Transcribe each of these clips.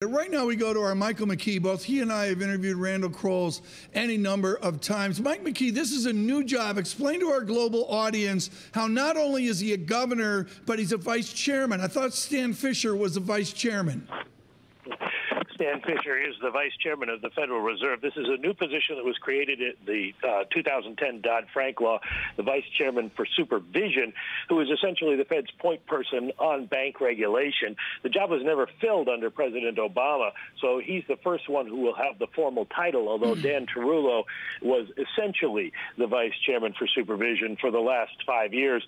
Right now we go to our Michael McKee. Both he and I have interviewed Randal Quarles any number of times. Mike McKee, this is a new job. Explain to our global audience how not only is he a governor, but he's a vice chairman. I thought Stan Fisher was a vice chairman. Stan Fisher is the vice chairman of the Federal Reserve. This is a new position that was created at the 2010 Dodd-Frank law, the vice chairman for supervision, who is essentially the Fed's point person on bank regulation. The job was never filled under President Obama, so he's the first one who will have the formal title, although Dan Tarullo was essentially the vice chairman for supervision for the last 5 years,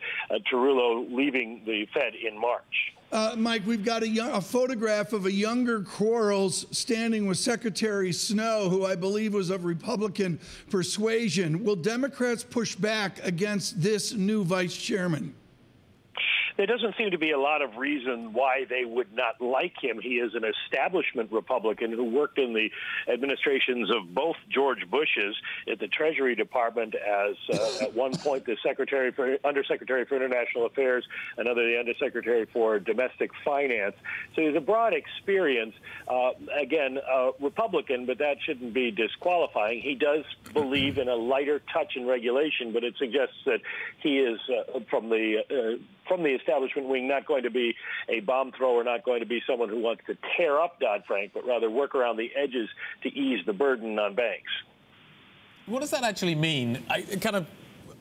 Tarullo leaving the Fed in March. Mike, we've got a photograph of a younger Quarles standing with Secretary Snow, who I believe was of Republican persuasion. Will Democrats push back against this new vice chairman? There doesn't seem to be a lot of reason why they would not like him. He is an establishment Republican who worked in the administrations of both George Bushes at the Treasury Department as, at one point, the Undersecretary for International Affairs, another the Undersecretary for Domestic Finance. So he has a broad experience. Again, Republican, but that shouldn't be disqualifying. He does believe in a lighter touch in regulation, but it suggests that he is from the establishment wing, not going to be a bomb thrower, not going to be someone who wants to tear up Dodd-Frank, but rather work around the edges to ease the burden on banks. What does that actually mean?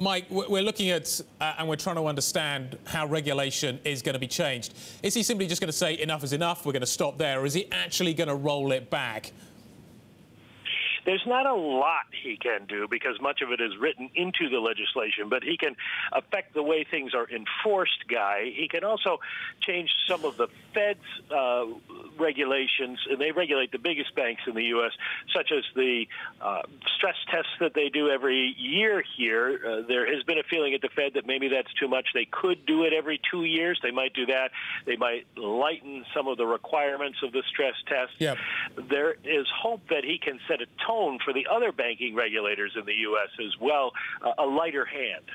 Mike, we're looking at and we're trying to understand how regulation is going to be changed. Is he simply just going to say enough is enough, we're going to stop there, or is he actually going to roll it back? There's not a lot he can do because much of it is written into the legislation, but he can affect the way things are enforced, Guy. He can also change some of the Fed's regulations, and they regulate the biggest banks in the U.S., such as the stress tests that they do every year here. There has been a feeling at the Fed that maybe that's too much. They could do it every 2 years. They might do that. They might lighten some of the requirements of the stress test. Yep. There is hope that he can set a tone for the other banking regulators in the U.S. as well, a lighter hand.